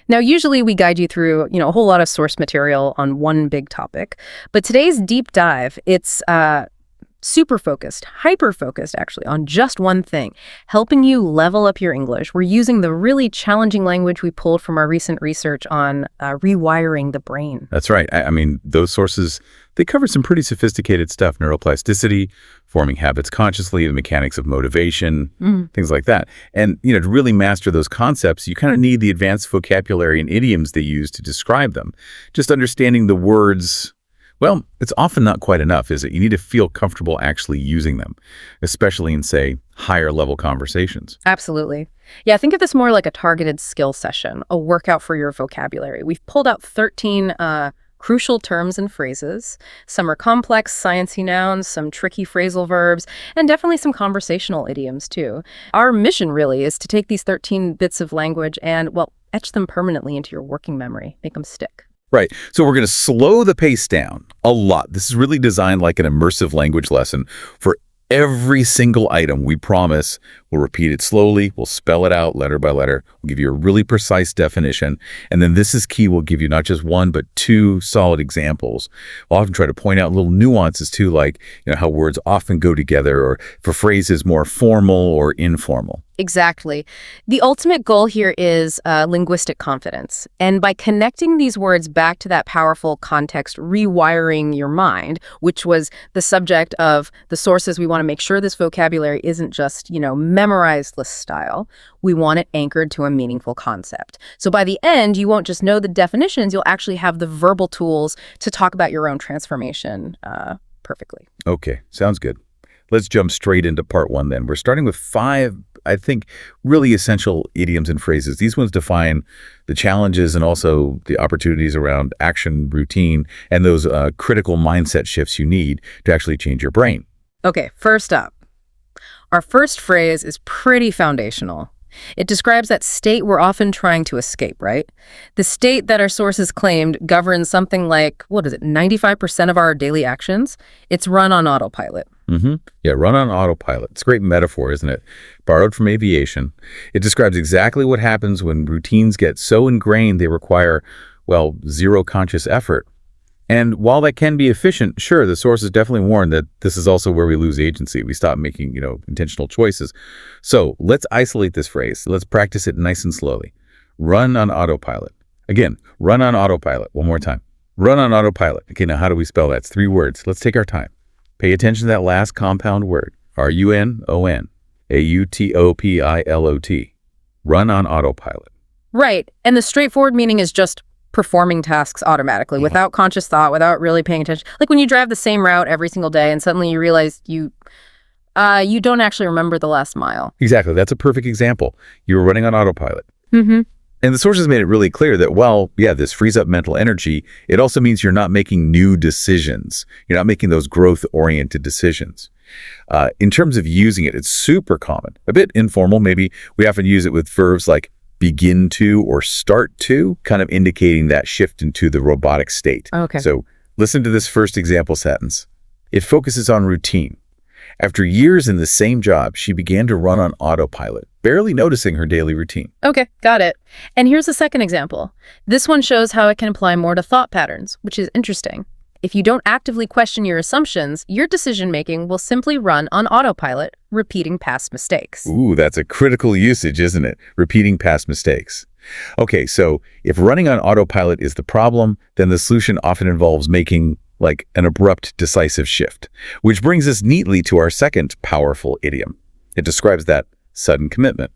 Now, usually we guide you through, a whole lot of source material on one big topic, but today's deep dive, it's super focused, hyper-focused actually, on just one thing, helping you level up your English. We're using the really challenging language we pulled from our recent research on rewiring the brain. That's right. I mean, those sources, they cover some pretty sophisticated stuff, neuroplasticity, forming habits consciously, the mechanics of motivation, things like that. And, to really master those concepts, you kind of need the advanced vocabulary and idioms they use to describe them. Just understanding the words, well, it's often not quite enough, is it? You need to feel comfortable actually using them, especially in, say, higher level conversations. Absolutely. Yeah, think of this more like a targeted skill session, a workout for your vocabulary. We've pulled out 13 crucial terms and phrases. Some are complex, sciencey nouns, some tricky phrasal verbs, and definitely some conversational idioms, too. Our mission, really, is to take these 13 bits of language and, etch them permanently into your working memory, make them stick. Right. So we're going to slow the pace down a lot. This is really designed like an immersive language lesson. For every single item, we promise we'll repeat it slowly. We'll spell it out letter by letter. We'll give you a really precise definition. And then this is key. We'll give you not just one, but two solid examples. We'll often try to point out little nuances too, like how words often go together, or for phrases more formal or informal. Exactly. The ultimate goal here is linguistic confidence. And by connecting these words back to that powerful context, rewiring your mind, which was the subject of the sources, we want to make sure this vocabulary isn't just, memorized list style. We want it anchored to a meaningful concept. So by the end, you won't just know the definitions, you'll actually have the verbal tools to talk about your own transformation perfectly. Okay, sounds good. Let's jump straight into part one then. We're starting with 5, I think, really essential idioms and phrases. These ones define the challenges and also the opportunities around action, routine, and those critical mindset shifts you need to actually change your brain. Okay, first up, our first phrase is pretty foundational. It describes that state we're often trying to escape, right? The state that our sources claimed governs something like, 95% of our daily actions? It's run on autopilot. Yeah, run on autopilot. It's a great metaphor, isn't it? Borrowed from aviation. It describes exactly what happens when routines get so ingrained they require, zero conscious effort. And while that can be efficient, sure, the sources definitely warn that this is also where we lose agency. We stop making, intentional choices. So let's isolate this phrase. Let's practice it nice and slowly. Run on autopilot. Again, run on autopilot. One more time. Run on autopilot. Okay, now how do we spell that? It's 3 words. Let's take our time. Pay attention to that last compound word. R-U-N-O-N. A-U-T-O-P-I-L-O-T. Run on autopilot. Right. And the straightforward meaning is just performing tasks automatically without conscious thought, without really paying attention. Like when you drive the same route every single day and suddenly you realize you don't actually remember the last mile. Exactly. That's a perfect example. You were running on autopilot. And the sources made it really clear that, this frees up mental energy. It also means you're not making new decisions. You're not making those growth-oriented decisions. In terms of using it, it's super common, a bit informal. Maybe we often use it with verbs like begin to or start to, kind of indicating that shift into the robotic state. Okay. So listen to this first example sentence. It focuses on routine. After years in the same job, she began to run on autopilot, barely noticing her daily routine. Okay, got it. And here's a second example. This one shows how it can apply more to thought patterns, which is interesting. If you don't actively question your assumptions, your decision-making will simply run on autopilot, repeating past mistakes. Ooh, that's a critical usage, isn't it? Repeating past mistakes. Okay, so if running on autopilot is the problem, then the solution often involves making an abrupt, decisive shift, which brings us neatly to our second powerful idiom. It describes that sudden commitment.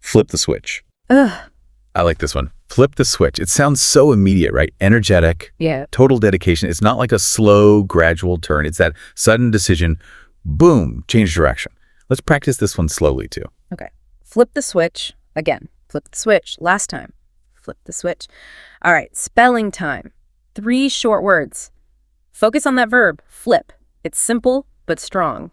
Flip the switch. Ugh. I like this one. Flip the switch. It sounds so immediate, right? Energetic. Yeah. Total dedication. It's not like a slow, gradual turn. It's that sudden decision. Boom. Change direction. Let's practice this one slowly, too. Okay. Flip the switch. Again. Flip the switch. Last time. Flip the switch. All right. Spelling time. 3 short words. Focus on that verb. Flip. It's simple, but strong.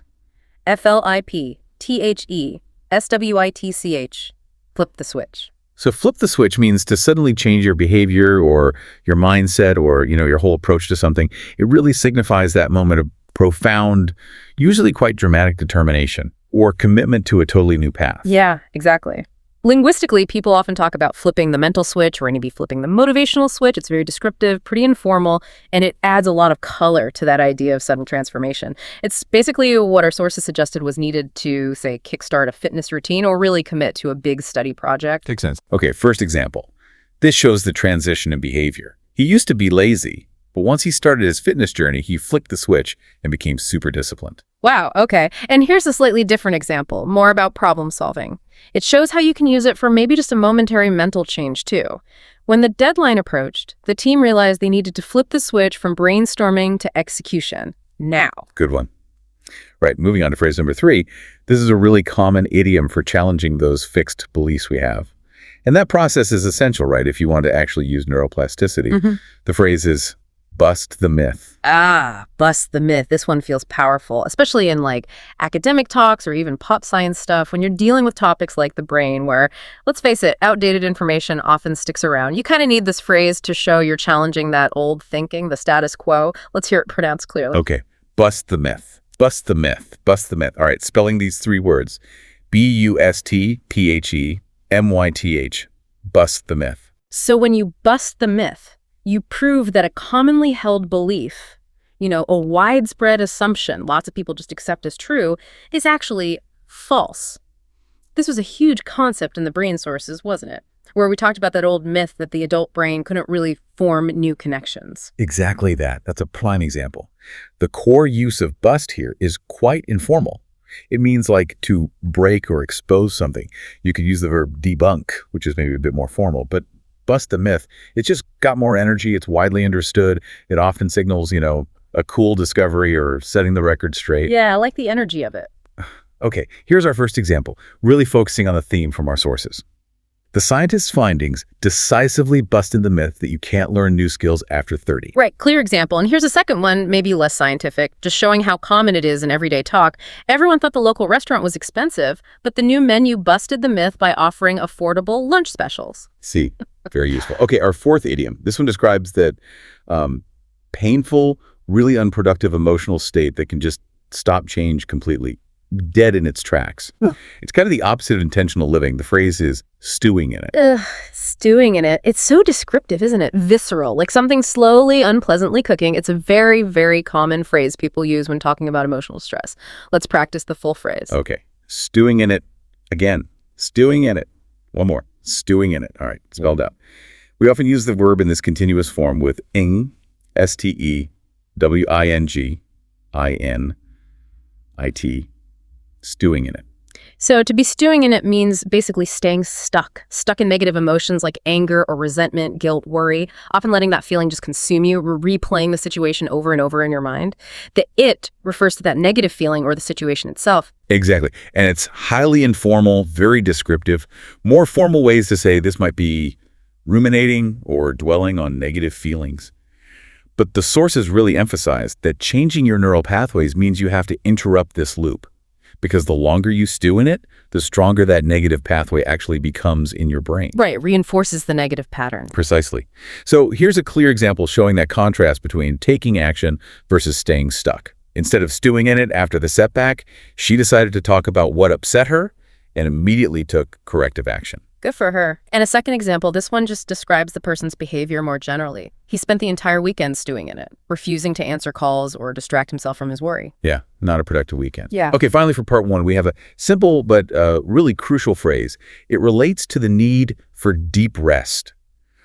F-L-I-P-T-H-E-S-W-I-T-C-H. Flip the switch. So flip the switch means to suddenly change your behavior or your mindset or, your whole approach to something. It really signifies that moment of profound, usually quite dramatic determination or commitment to a totally new path. Yeah, exactly. Linguistically, people often talk about flipping the mental switch or maybe flipping the motivational switch. It's very descriptive, pretty informal, and it adds a lot of color to that idea of sudden transformation. It's basically what our sources suggested was needed to, say, kickstart a fitness routine or really commit to a big study project. Makes sense. Okay, first example. This shows the transition in behavior. He used to be lazy, but once he started his fitness journey, he flicked the switch and became super disciplined. Wow, okay. And here's a slightly different example, more about problem solving. It shows how you can use it for maybe just a momentary mental change, too. When the deadline approached, the team realized they needed to flip the switch from brainstorming to execution. Now. Good one. Right, moving on to phrase number 3. This is a really common idiom for challenging those fixed beliefs we have. And that process is essential, right, if you want to actually use neuroplasticity. The phrase is bust the myth. Bust the myth. This one feels powerful, especially in like academic talks or even pop science stuff when you're dealing with topics like the brain where, let's face it, outdated information often sticks around. You kind of need this phrase to show you're challenging that old thinking, the status quo. Let's hear it pronounced clearly. Okay, bust the myth. Bust the myth. Bust the myth. All right, spelling these 3 words. B-U-S-T-P-H-E-M-Y-T-H. Bust the myth. So when you bust the myth, you prove that a commonly held belief, a widespread assumption lots of people just accept as true, is actually false. This was a huge concept in the brain sources, wasn't it? Where we talked about that old myth that the adult brain couldn't really form new connections. Exactly that. That's a prime example. The core use of bust here is quite informal. It means like to break or expose something. You could use the verb debunk, which is maybe a bit more formal, but bust the myth, it's just got more energy. It's widely understood. It often signals, a cool discovery or setting the record straight. Yeah, I like the energy of it. Okay, here's our first example, really focusing on the theme from our sources. The scientists' findings decisively busted the myth that you can't learn new skills after 30. Right, clear example. And here's a second one, maybe less scientific, just showing how common it is in everyday talk. Everyone thought the local restaurant was expensive, but the new menu busted the myth by offering affordable lunch specials. See, very useful. Okay, our fourth idiom. This one describes that painful, really unproductive emotional state that can just stop change completely. Dead in its tracks. It's kind of the opposite of intentional living. The phrase is stewing in it. Stewing in it. It's so descriptive, isn't it? Visceral, like something slowly, unpleasantly cooking. It's a very, very common phrase people use when talking about emotional stress. Let's practice the full phrase. Okay. Stewing in it. Again, stewing in it. One more. Stewing in it. All right, spelled out. We often use the verb in this continuous form with ing, S-T-E-W-I-N-G-I-N-I-T, stewing in it. So to be stewing in it means basically staying stuck in negative emotions like anger or resentment, guilt, worry, often letting that feeling just consume you, replaying the situation over and over in your mind. The it refers to that negative feeling or the situation itself. Exactly. And it's highly informal, very descriptive. More formal ways to say this might be ruminating or dwelling on negative feelings. But the sources really emphasize that changing your neural pathways means you have to interrupt this loop. Because the longer you stew in it, the stronger that negative pathway actually becomes in your brain. Right, reinforces the negative pattern. Precisely. So here's a clear example showing that contrast between taking action versus staying stuck. Instead of stewing in it after the setback, she decided to talk about what upset her and immediately took corrective action. Good for her. And a second example, this one just describes the person's behavior more generally. He spent the entire weekend stewing in it, refusing to answer calls or distract himself from his worry. Yeah, not a productive weekend. Yeah. Okay, finally for part 1, we have a simple but really crucial phrase. It relates to the need for deep rest,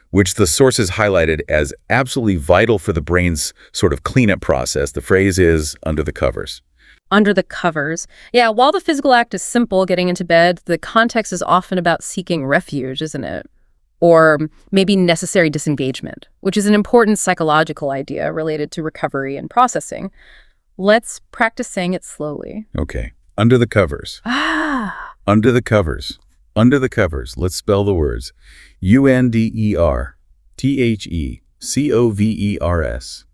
which the sources highlighted as absolutely vital for the brain's sort of cleanup process. The phrase is under the covers. Under the covers. Yeah, while the physical act is simple, getting into bed, the context is often about seeking refuge, isn't it? Or maybe necessary disengagement, which is an important psychological idea related to recovery and processing. Let's practice saying it slowly. Okay. Under the covers. Under the covers. Under the covers. Let's spell the words. U-N-D-E-R-T-H-E-C-O-V-E-R-S.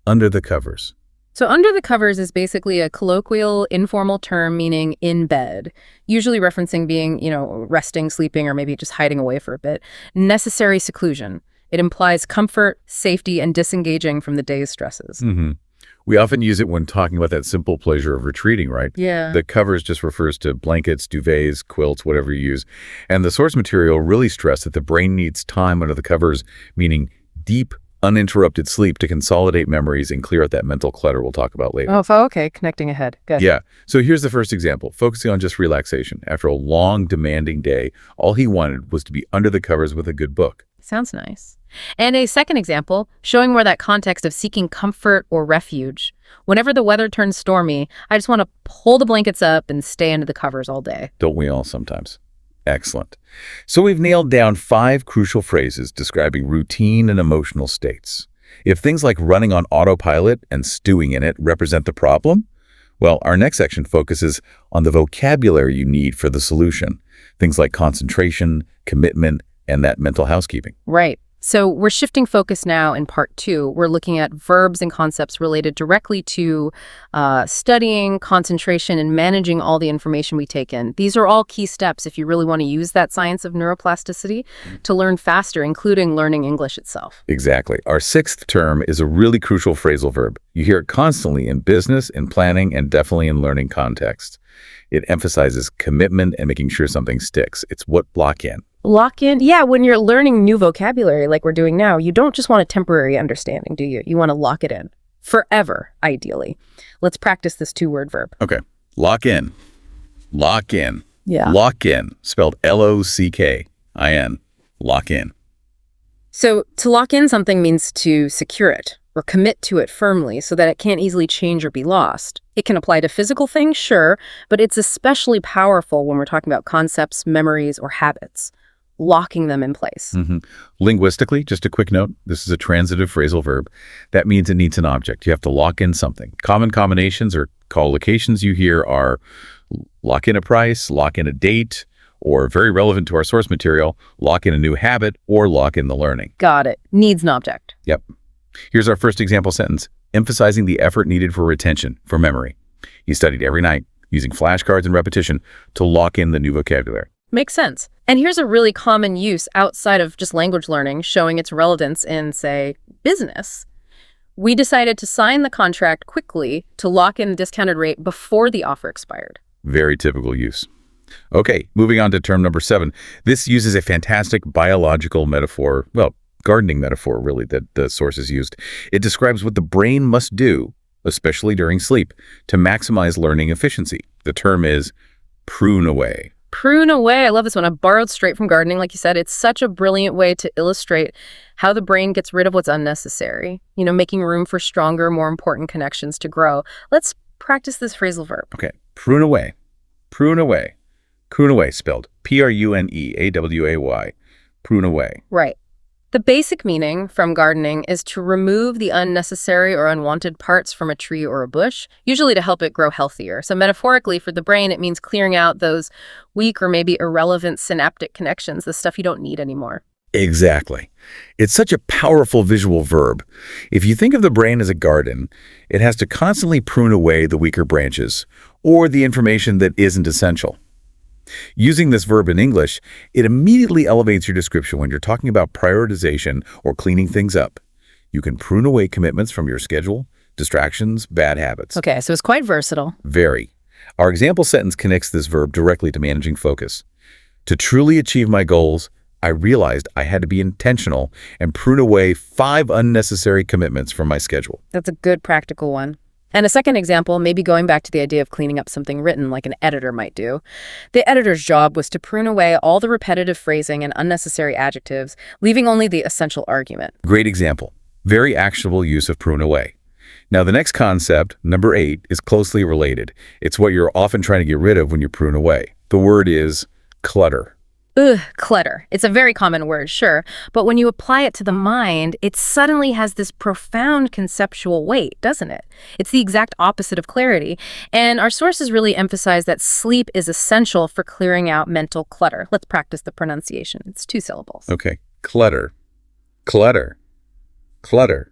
Under the covers. So under the covers is basically a colloquial, informal term meaning in bed, usually referencing being, resting, sleeping, or maybe just hiding away for a bit. Necessary seclusion. It implies comfort, safety, and disengaging from the day's stresses. We often use it when talking about that simple pleasure of retreating, right? Yeah. The covers just refers to blankets, duvets, quilts, whatever you use. And the source material really stressed that the brain needs time under the covers, meaning deep, uninterrupted sleep to consolidate memories and clear out that mental clutter we'll talk about later. Oh, okay. Connecting ahead. Good. Yeah. So here's the first example, focusing on just relaxation. After a long, demanding day, all he wanted was to be under the covers with a good book. Sounds nice. And a second example, showing more that context of seeking comfort or refuge. Whenever the weather turns stormy, I just want to pull the blankets up and stay under the covers all day. Don't we all sometimes? Excellent. So we've nailed down 5 crucial phrases describing routine and emotional states. If things like running on autopilot and stewing in it represent the problem, well, our next section focuses on the vocabulary you need for the solution. Things like concentration, commitment, and that mental housekeeping. Right. So we're shifting focus now in part 2. We're looking at verbs and concepts related directly to studying, concentration, and managing all the information we take in. These are all key steps if you really want to use that science of neuroplasticity to learn faster, including learning English itself. Exactly. Our 6th term is a really crucial phrasal verb. You hear it constantly in business, in planning, and definitely in learning context. It emphasizes commitment and making sure something sticks. It's what lock in. Lock in? Yeah, when you're learning new vocabulary like we're doing now, you don't just want a temporary understanding, do you? You want to lock it in. Forever, ideally. Let's practice this 2-word verb. Okay. Lock in. Lock in. Yeah. Lock in, spelled L-O-C-K-I-N. Lock in. So to lock in something means to secure it or commit to it firmly so that it can't easily change or be lost. It can apply to physical things, sure, but it's especially powerful when we're talking about concepts, memories, or habits. Locking them in place. Linguistically, just a quick note, this is a transitive phrasal verb. That means it needs an object. You have to lock in something. Common combinations or collocations you hear are lock in a price, lock in a date, or very relevant to our source material, lock in a new habit, or lock in the learning. Got it. Needs an object. Yep. Here's our first example sentence, emphasizing the effort needed for retention, for memory. He studied every night, using flashcards and repetition to lock in the new vocabulary. Makes sense. And here's a really common use outside of just language learning, showing its relevance in, say, business. We decided to sign the contract quickly to lock in the discounted rate before the offer expired. Very typical use. Okay, moving on to term number 7. This uses a fantastic biological metaphor, well, gardening metaphor, really, that the source is used. It describes what the brain must do, especially during sleep, to maximize learning efficiency. The term is prune away. Prune away. I love this one. I borrowed straight from gardening. Like you said, it's such a brilliant way to illustrate how the brain gets rid of what's unnecessary, making room for stronger, more important connections to grow. Let's practice this phrasal verb. Okay. Prune away. Prune away. Prune away, spelled P-R-U-N-E-A-W-A-Y. Prune away. Right. The basic meaning from gardening is to remove the unnecessary or unwanted parts from a tree or a bush, usually to help it grow healthier. So metaphorically, for the brain, it means clearing out those weak or maybe irrelevant synaptic connections, the stuff you don't need anymore. Exactly. It's such a powerful visual verb. If you think of the brain as a garden, it has to constantly prune away the weaker branches or the information that isn't essential. Using this verb in English, it immediately elevates your description when you're talking about prioritization or cleaning things up. You can prune away commitments from your schedule, distractions, bad habits. Okay, so it's quite versatile. Very. Our example sentence connects this verb directly to managing focus. To truly achieve my goals, I realized I had to be intentional and prune away 5 unnecessary commitments from my schedule. That's a good practical one. And a second example, maybe going back to the idea of cleaning up something written like an editor might do. The editor's job was to prune away all the repetitive phrasing and unnecessary adjectives, leaving only the essential argument. Great example. Very actionable use of prune away. Now, the next concept, number 8, is closely related. It's what you're often trying to get rid of when you prune away. The word is clutter. Clutter. It's a very common word, sure, but when you apply it to the mind, it suddenly has this profound conceptual weight, doesn't it? It's the exact opposite of clarity, and our sources really emphasize that sleep is essential for clearing out mental clutter. Let's practice the pronunciation. It's 2 syllables. Okay. Clutter. Clutter. Clutter.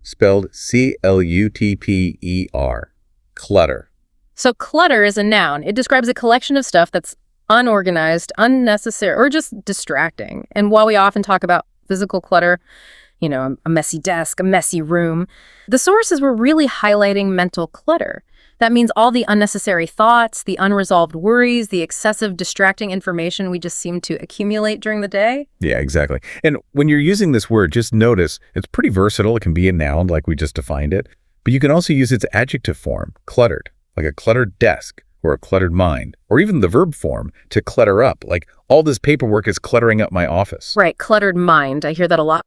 Spelled C-L-U-T-P-E-R. Clutter. So clutter is a noun. It describes a collection of stuff that's unorganized, unnecessary, or just distracting. And while we often talk about physical clutter, a messy desk, a messy room. The sources were really highlighting mental clutter. That means all the unnecessary thoughts, the unresolved worries, the excessive distracting information we just seem to accumulate during the day. Yeah, exactly. And when you're using this word, just notice it's pretty versatile. It can be a noun like we just defined it, but you can also use its adjective form, cluttered, like a cluttered desk or a cluttered mind, or even the verb form to clutter up, like all this paperwork is cluttering up my office. Right, cluttered mind. I hear that a lot.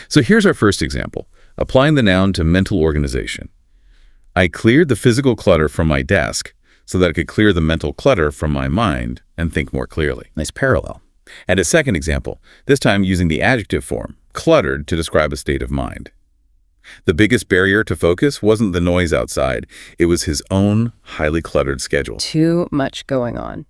So here's our first example, applying the noun to mental organization. I cleared the physical clutter from my desk so that I could clear the mental clutter from my mind and think more clearly. Nice parallel. And a second example, this time using the adjective form, cluttered, to describe a state of mind. The biggest barrier to focus wasn't the noise outside. It was his own highly cluttered schedule. Too much going on.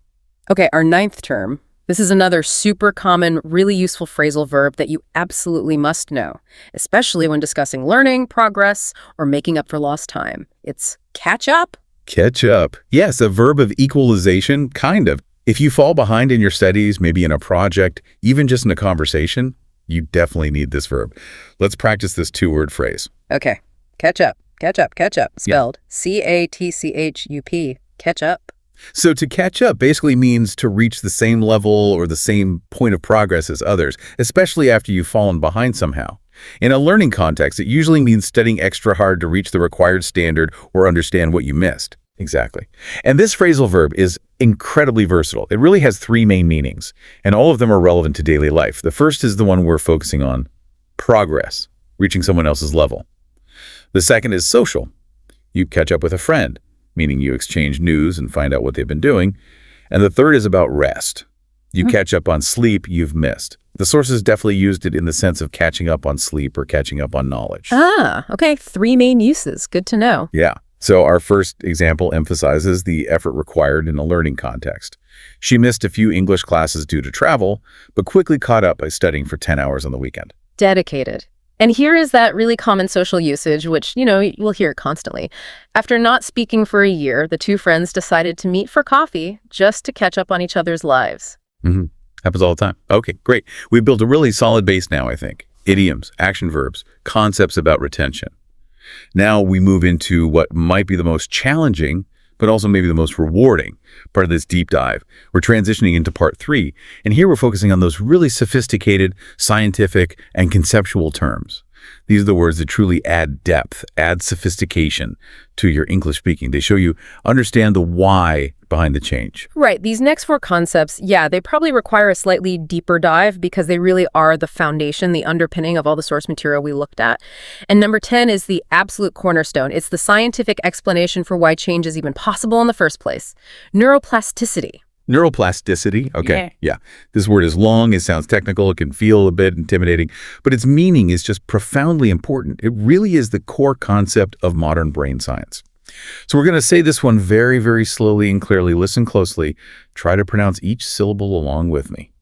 Okay, our ninth term. This is another super common, really useful phrasal verb that you absolutely must know, especially when discussing learning, progress, or making up for lost time. It's catch up. Catch up. Yes, a verb of equalization, kind of. If you fall behind in your studies, maybe in a project, even just in a conversation, you definitely need this verb. Let's practice this two-word phrase. Okay, catch up, catch up, catch up, spelled C-A-T-C-H-U-P, catch up. So to catch up basically means to reach the same level or the same point of progress as others, especially after you've fallen behind somehow. In a learning context, it usually means studying extra hard to reach the required standard or understand what you missed. Exactly. And this phrasal verb is incredibly versatile. It really has three main meanings, and all of them are relevant to daily life. The first is the one we're focusing on, progress, reaching someone else's level. The second is social. You catch up with a friend, meaning you exchange news and find out what they've been doing. And the third is about rest. You catch up on sleep you've missed. The sources definitely used it in the sense of catching up on sleep or catching up on knowledge. Ah, okay. Three main uses. Good to know. Yeah. So our first example emphasizes the effort required in a learning context. She missed a few English classes due to travel, but quickly caught up by studying for 10 hours on the weekend. Dedicated. And here is that really common social usage, which, we'll hear constantly. After not speaking for a year, the two friends decided to meet for coffee just to catch up on each other's lives. Happens all the time. Okay, great. We've built a really solid base now, I think. Idioms, action verbs, concepts about retention. Now we move into what might be the most challenging, but also maybe the most rewarding part of this deep dive. We're transitioning into part 3, and here we're focusing on those really sophisticated, scientific, and conceptual terms. These are the words that truly add depth, add sophistication to your English speaking. They show you understand the why behind the change. Right. These next 4 concepts, they probably require a slightly deeper dive because they really are the foundation, the underpinning of all the source material we looked at. And number 10 is the absolute cornerstone. It's the scientific explanation for why change is even possible in the first place. Neuroplasticity. Neuroplasticity. Okay. Yeah. This word is long. It sounds technical. It can feel a bit intimidating, but its meaning is just profoundly important. It really is the core concept of modern brain science. So we're going to say this one very, very slowly and clearly. Listen closely. Try to pronounce each syllable along with me.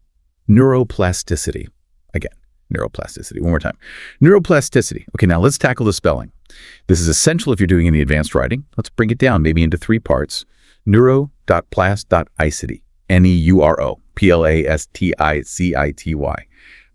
Neuroplasticity. Again, neuroplasticity. One more time. Neuroplasticity. Okay, now let's tackle the spelling. This is essential if you're doing any advanced writing. Let's break it down maybe into 3 parts. Neuro.plast.icity. Neuroplasticity.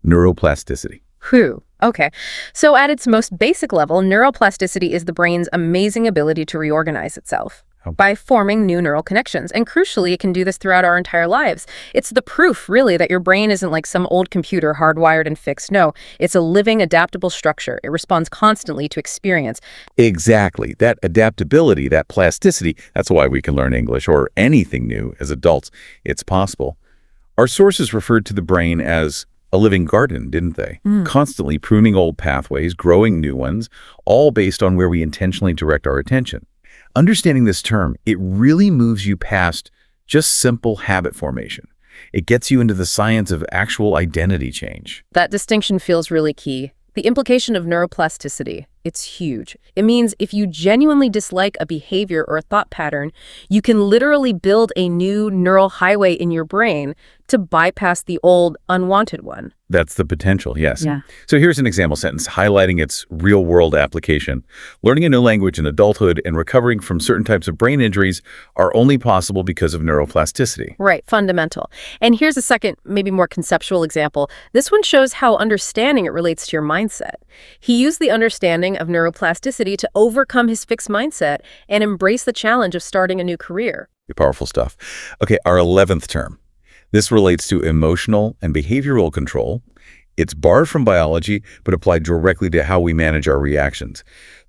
Neuroplasticity. Whew. Okay. So at its most basic level, neuroplasticity is the brain's amazing ability to reorganize itself by forming new neural connections. And crucially, it can do this throughout our entire lives. It's the proof, really, that your brain isn't like some old computer hardwired and fixed. No, it's a living, adaptable structure. It responds constantly to experience. Exactly. That adaptability, that plasticity, that's why we can learn English or anything new as adults. It's possible. Our sources referred to the brain as a living garden, didn't they? Constantly pruning old pathways, growing new ones, all based on where we intentionally direct our attention. Understanding this term, it really moves you past just simple habit formation. It gets you into the science of actual identity change. That distinction feels really key. The implication of neuroplasticity, it's huge. It means if you genuinely dislike a behavior or a thought pattern, you can literally build a new neural highway in your brain to bypass the old, unwanted one. That's the potential, yes. Yeah. So here's an example sentence highlighting its real-world application. Learning a new language in adulthood and recovering from certain types of brain injuries are only possible because of neuroplasticity. Right, fundamental. And here's a second, maybe more conceptual example. This one shows how understanding it relates to your mindset. He used the understanding of neuroplasticity to overcome his fixed mindset and embrace the challenge of starting a new career. Powerful stuff. Okay, our 11th term. This relates to emotional and behavioral control. It's borrowed from biology, but applied directly to how we manage our reactions.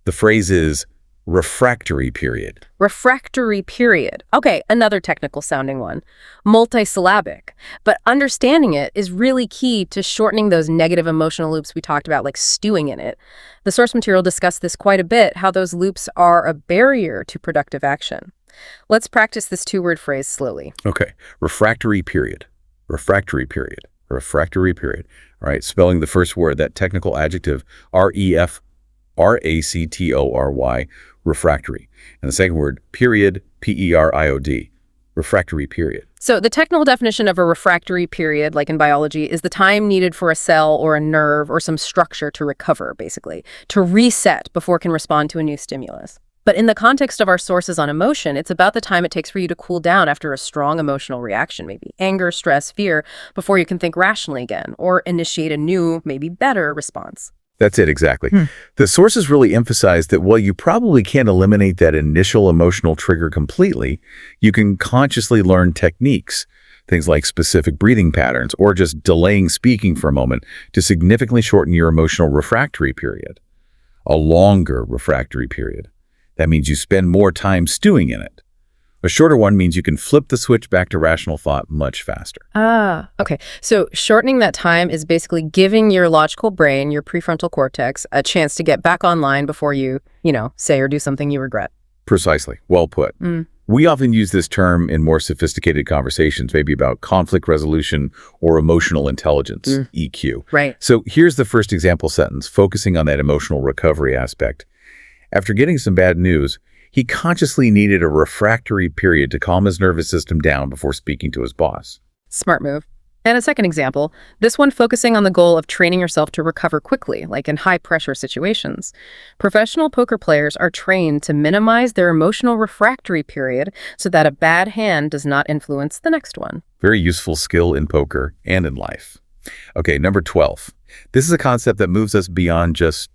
The phrase is refractory period. Refractory period. Okay, another technical sounding one. Multisyllabic. But understanding it is really key to shortening those negative emotional loops we talked about, like stewing in it. The source material discussed this quite a bit, how those loops are a barrier to productive action. Let's practice this two-word phrase slowly. Okay, refractory period. Refractory period. Refractory period. All right, spelling the first word, that technical adjective, R-E-F-R-A-C-T-O-R-Y, refractory. And the second word, period, P-E-R-I-O-D, refractory period. So the technical definition of a refractory period, like in biology, is the time needed for a cell or a nerve or some structure to recover, basically, to reset before it can respond to a new stimulus. But in the context of our sources on emotion, it's about the time it takes for you to cool down after a strong emotional reaction, maybe anger, stress, fear, before you can think rationally again or initiate a new, maybe better response. That's it, exactly. The sources really emphasize that while you probably can't eliminate that initial emotional trigger completely, you can consciously learn techniques, things like specific breathing patterns or just delaying speaking for a moment to significantly shorten your emotional refractory period. A longer refractory period. That means you spend more time stewing in it. A shorter one means you can flip the switch back to rational thought much faster. Ah, okay. So shortening that time is basically giving your logical brain, your prefrontal cortex, a chance to get back online before you, say or do something you regret. Precisely. Well put. We often use this term in more sophisticated conversations, maybe about conflict resolution or emotional intelligence, EQ. Right. So here's the first example sentence, focusing on that emotional recovery aspect. After getting some bad news, he consciously needed a refractory period to calm his nervous system down before speaking to his boss. Smart move. And a second example, this one focusing on the goal of training yourself to recover quickly, like in high-pressure situations. Professional poker players are trained to minimize their emotional refractory period so that a bad hand does not influence the next one. Very useful skill in poker and in life. Okay, number 12. This is a concept that moves us beyond just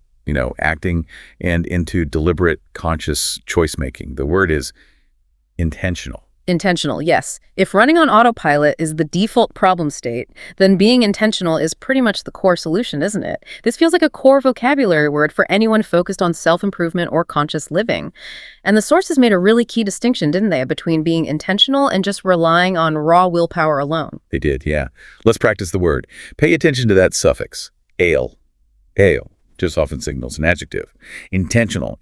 acting and into deliberate, conscious choice-making. The word is intentional. Intentional, yes. If running on autopilot is the default problem state, then being intentional is pretty much the core solution, isn't it? This feels like a core vocabulary word for anyone focused on self-improvement or conscious living. And the sources made a really key distinction, didn't they, between being intentional and just relying on raw willpower alone. They did, yeah. Let's practice the word. Pay attention to that suffix, ale. Ale. Just often signals an adjective. Intentional,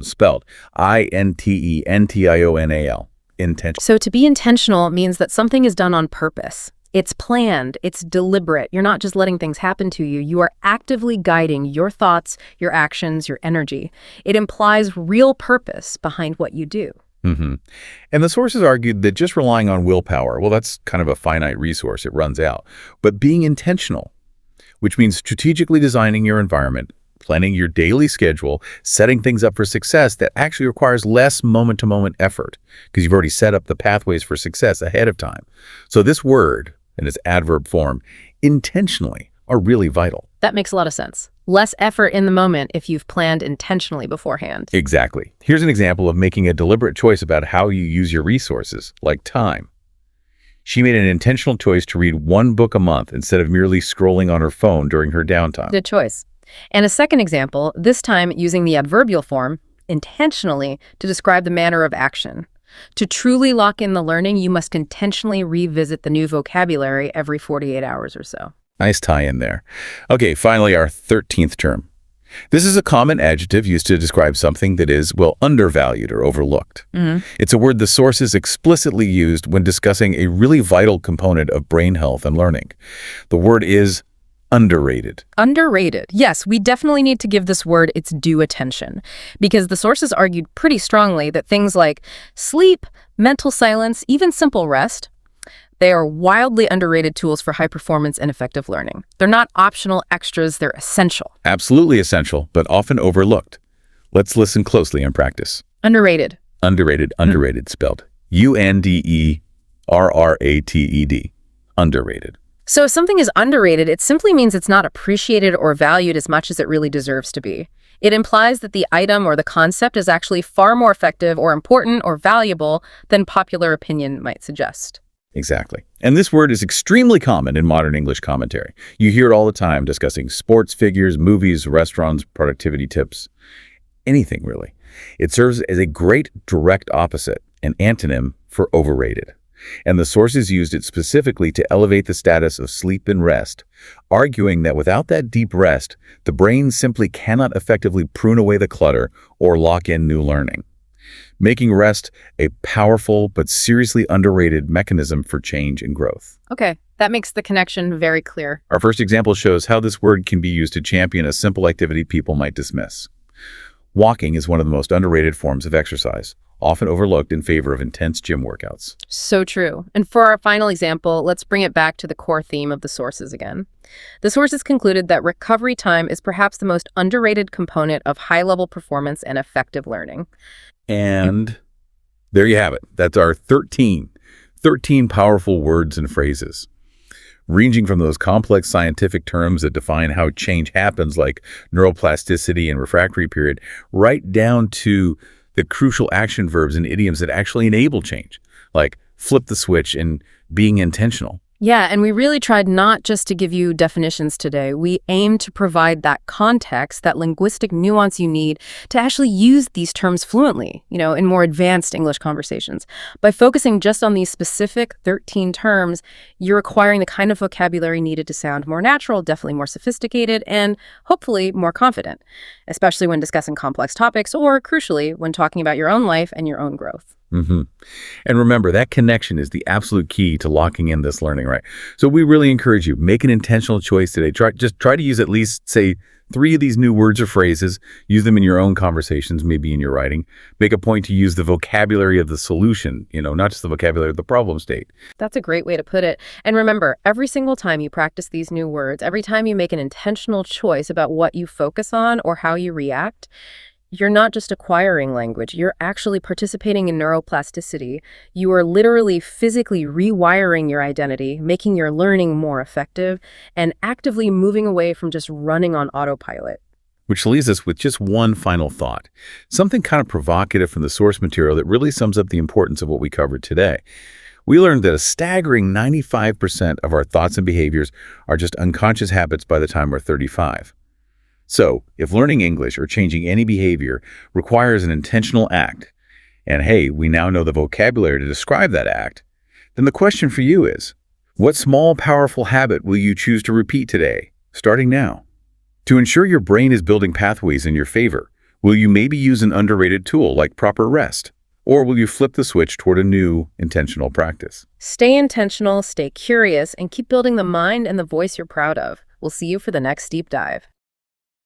spelled I-N-T-E-N-T-I-O-N-A-L. Intentional. So to be intentional means that something is done on purpose. It's planned, it's deliberate. You're not just letting things happen to you. You are actively guiding your thoughts, your actions, your energy. It implies real purpose behind what you do. And the sources argued that just relying on willpower, well, that's kind of a finite resource. It runs out. But being intentional, which means strategically designing your environment, planning your daily schedule, setting things up for success that actually requires less moment-to-moment effort because you've already set up the pathways for success ahead of time. So this word, in its adverb form, intentionally, are really vital. That makes a lot of sense. Less effort in the moment if you've planned intentionally beforehand. Exactly. Here's an example of making a deliberate choice about how you use your resources, like time. She made an intentional choice to read one book a month instead of merely scrolling on her phone during her downtime. Good choice. And a second example, this time using the adverbial form, intentionally, to describe the manner of action. To truly lock in the learning, you must intentionally revisit the new vocabulary every 48 hours or so. Nice tie-in there. Okay, finally, our 13th term. This is a common adjective used to describe something that is, well, undervalued or overlooked. It's a word the sources explicitly used when discussing a really vital component of brain health and learning. The word is underrated. Underrated. Yes, we definitely need to give this word its due attention, because the sources argued pretty strongly that things like sleep, mental silence, even simple rest, They are wildly underrated tools for high performance and effective learning. They're not optional extras, they're essential. Absolutely essential, but often overlooked. Let's listen closely and practice. Underrated. Underrated, spelled Underrated. Underrated. So if something is underrated, it simply means it's not appreciated or valued as much as it really deserves to be. It implies that the item or the concept is actually far more effective or important or valuable than popular opinion might suggest. Exactly. And this word is extremely common in modern English commentary. You hear it all the time discussing sports figures, movies, restaurants, productivity tips, anything really. It serves as a great direct opposite, an antonym for overrated. And the sources used it specifically to elevate the status of sleep and rest, arguing that without that deep rest, the brain simply cannot effectively prune away the clutter or lock in new learning, making rest a powerful but seriously underrated mechanism for change and growth. Okay, that makes the connection very clear. Our first example shows how this word can be used to champion a simple activity people might dismiss. Walking is one of the most underrated forms of exercise, often overlooked in favor of intense gym workouts. So true. And for our final example, let's bring it back to the core theme of the sources again. The sources concluded that recovery time is perhaps the most underrated component of high-level performance and effective learning. And there you have it. That's our 13 powerful words and phrases, ranging from those complex scientific terms that define how change happens, like neuroplasticity and refractory period, right down to the crucial action verbs and idioms that actually enable change, like flip the switch and being intentional. Yeah, and we really tried not just to give you definitions today. We aim to provide that context, that linguistic nuance you need to actually use these terms fluently, in more advanced English conversations. By focusing just on these specific 13 terms, you're acquiring the kind of vocabulary needed to sound more natural, definitely more sophisticated, and hopefully more confident, especially when discussing complex topics or, crucially, when talking about your own life and your own growth. And remember, that connection is the absolute key to locking in this learning, right? So we really encourage you, make an intentional choice today. Try to use at least, say, 3 of these new words or phrases. Use them in your own conversations, maybe in your writing. Make a point to use the vocabulary of the solution, not just the vocabulary of the problem state. That's a great way to put it. And remember, every single time you practice these new words, every time you make an intentional choice about what you focus on or how you react, you're not just acquiring language, you're actually participating in neuroplasticity. You are literally physically rewiring your identity, making your learning more effective, and actively moving away from just running on autopilot. Which leaves us with just one final thought, something kind of provocative from the source material that really sums up the importance of what we covered today. We learned that a staggering 95% of our thoughts and behaviors are just unconscious habits by the time we're 35. So, if learning English or changing any behavior requires an intentional act, and hey, we now know the vocabulary to describe that act, then the question for you is, what small, powerful habit will you choose to repeat today, starting now? To ensure your brain is building pathways in your favor, will you maybe use an underrated tool like proper rest? Or will you flip the switch toward a new, intentional practice? Stay intentional, stay curious, and keep building the mind and the voice you're proud of. We'll see you for the next deep dive.